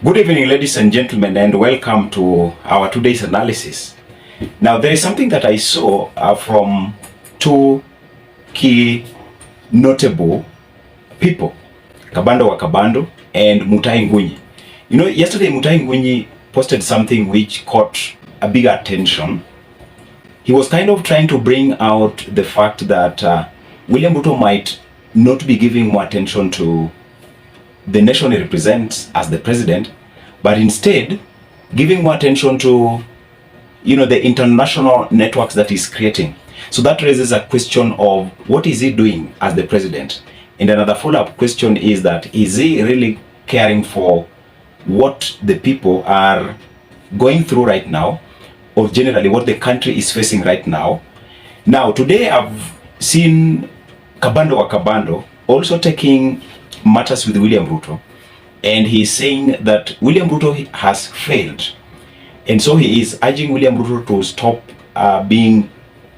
Good evening, ladies and gentlemen, and welcome to our today's analysis. Now, there is something that I saw from two key notable people, Kabando wa Kabando and Mutahi Ngunyi. You know, yesterday Mutahi Ngunyi posted something which caught a big attention. He was kind of trying to bring out the fact that William Ruto might not be giving more attention to the nation he represents as the president, but instead giving more attention to, the international networks that he's creating. So that raises a question of what is he doing as the president? And another follow-up question is that, is he really caring for what the people are going through right now, or generally what the country is facing right now? Now, today I've seen Kabando wa Kabando also taking matters with William Ruto, and he's saying that William Ruto has failed, and so he is urging William Ruto to stop being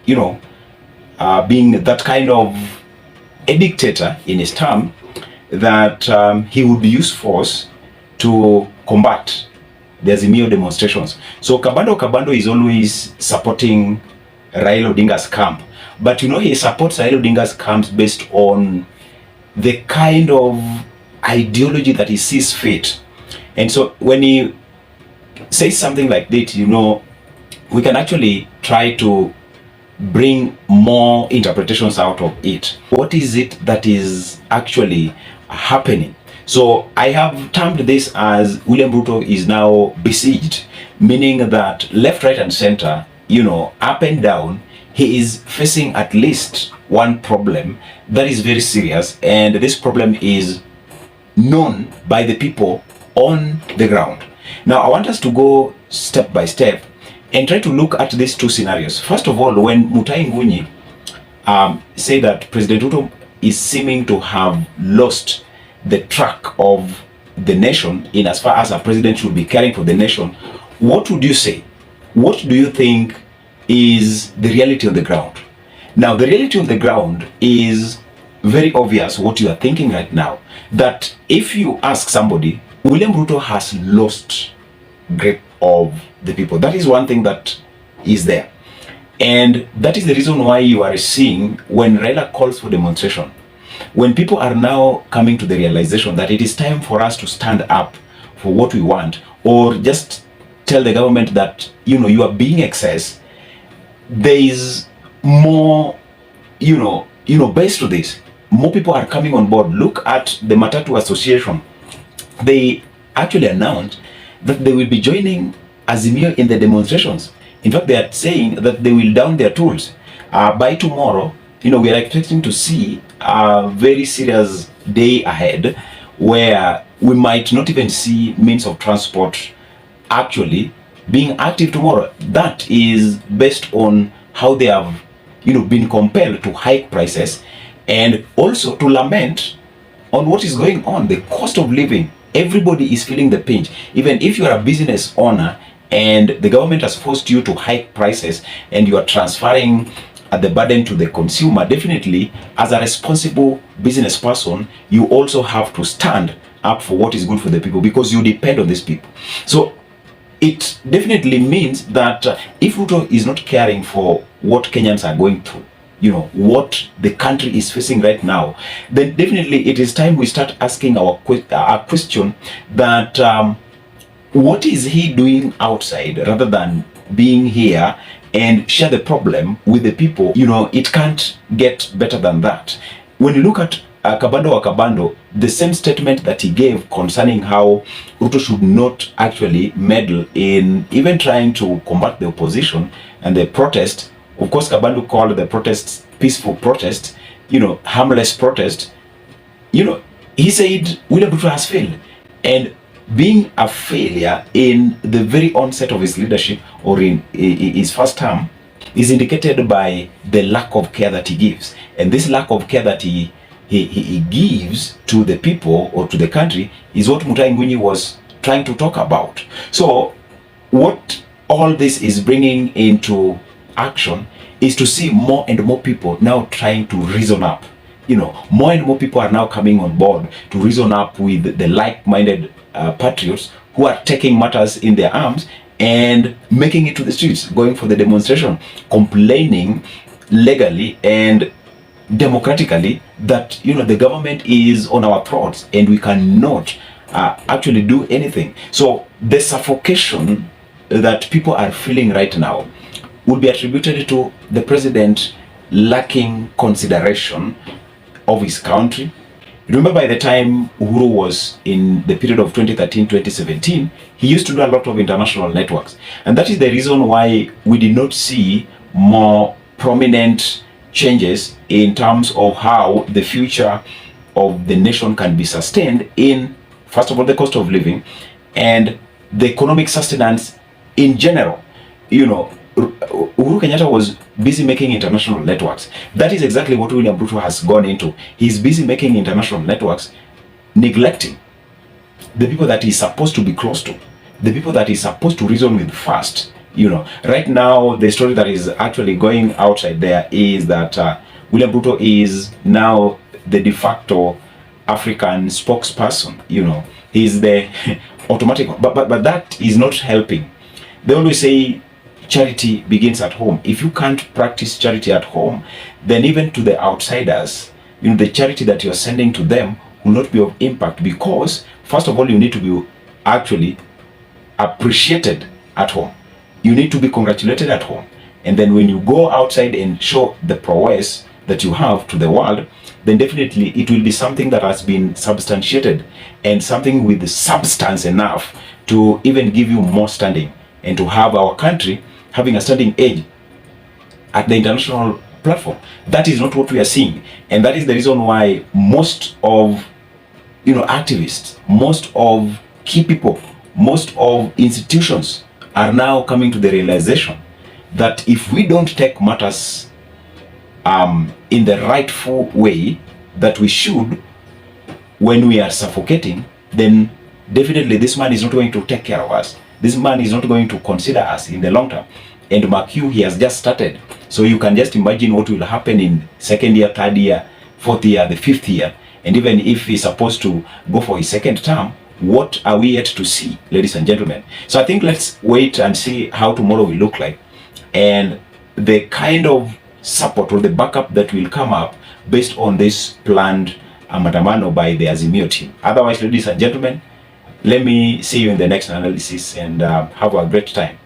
that kind of a dictator in his term, that he would use force to combat the Azimio demonstrations. So Kabando is always supporting Raila Odinga's camp, but he supports Raila Odinga's camps based on the kind of ideology that he sees fit. And so when he says something like that, we can actually try to bring more interpretations out of it. What is it that is actually happening? So I have termed this as William Ruto is now besieged, meaning that left, right, and center, up and down, he is facing at least one problem that is very serious, and this problem is known by the people on the ground. Now, I want us to go step by step and try to look at these two scenarios. First of all, when Mutahi Ngunyi say that President Ruto is seeming to have lost the track of the nation in as far as a president should be caring for the nation, what would you say? What do you think is the reality on the ground? Now, the reality on the ground is very obvious what you are thinking right now, that if you ask somebody, William Ruto has lost grip of the people. That is one thing that is there. And that is the reason why you are seeing when Raila calls for demonstration, when people are now coming to the realization that it is time for us to stand up for what we want, or just tell the government that, you are being excess, there is more, based to this. More people are coming on board. Look at the Matatu Association. They actually announced that they will be joining Azimio in the demonstrations. In fact, they are saying that they will down their tools. By tomorrow, we are expecting to see a very serious day ahead, where we might not even see means of transport actually being active tomorrow. That is based on how they have been compelled to hike prices, and also to lament on what is going on, the cost of living. Everybody is feeling the pinch. Even if you are a business owner and the government has forced you to hike prices and you are transferring the burden to the consumer, definitely as a responsible business person, you also have to stand up for what is good for the people, because you depend on these people. So it definitely means that if Ruto is not caring for what Kenyans are going through, what the country is facing right now, then definitely it is time we start asking our question that what is he doing outside rather than being here and share the problem with the people. It can't get better than that. When you look at Kabando wa Kabando, the same statement that he gave concerning how Ruto should not actually meddle in even trying to combat the opposition and the protest. Of course, Kabando called the protests peaceful protests, harmless protest. He said William Ruto has failed, and being a failure in the very onset of his leadership, or in his first term, is indicated by the lack of care that he gives. And this lack of care that he gives to the people or to the country is what Mutahi Ngunyi was trying to talk about. So what all this is bringing into action is to see more and more people now trying to reason up. More and more people are now coming on board to reason up with the like-minded patriots who are taking matters in their arms and making it to the streets, going for the demonstration, complaining legally and democratically that, you know, the government is on our throats and we cannot actually do anything. So the suffocation that people are feeling right now will be attributed to the president lacking consideration of his country. Remember, by the time Uhuru was in the period of 2013-2017, he used to do a lot of international networks. And that is the reason why we did not see more prominent changes in terms of how the future of the nation can be sustained in, first of all, the cost of living and the economic sustenance in general. You know, Uhuru Kenyatta was busy making international networks. That is exactly what William Ruto has gone into. He's busy making international networks, neglecting the people that he's supposed to be close to, the people that he's supposed to reason with first. You know, right now, the story that is actually going outside there is that William Ruto is now the de facto African spokesperson. You know, he's the automatic, but that is not helping. They always say charity begins at home. If you can't practice charity at home, then even to the outsiders, you know, the charity that you're sending to them will not be of impact, because first of all, you need to be actually appreciated at home. You need to be congratulated at home. And then when you go outside and show the prowess that you have to the world, then definitely it will be something that has been substantiated and something with substance enough to even give you more standing and to have our country having a standing edge at the international platform. That is not what we are seeing. And that is the reason why most of, you know, activists, most of key people, most of institutions are now coming to the realization that if we don't take matters in the rightful way that we should, when we are suffocating, then definitely this man is not going to take care of us. This man is not going to consider us in the long term. And Mark Q, he has just started. So you can just imagine what will happen in second year, third year, fourth year, the fifth year. And even if he's supposed to go for his second term, what are we yet to see, ladies and gentlemen? So I think let's wait and see how tomorrow will look like, and the kind of support or the backup that will come up based on this planned maandamano by the Azimio team. Otherwise, ladies and gentlemen, let me see you in the next analysis, and have a great time.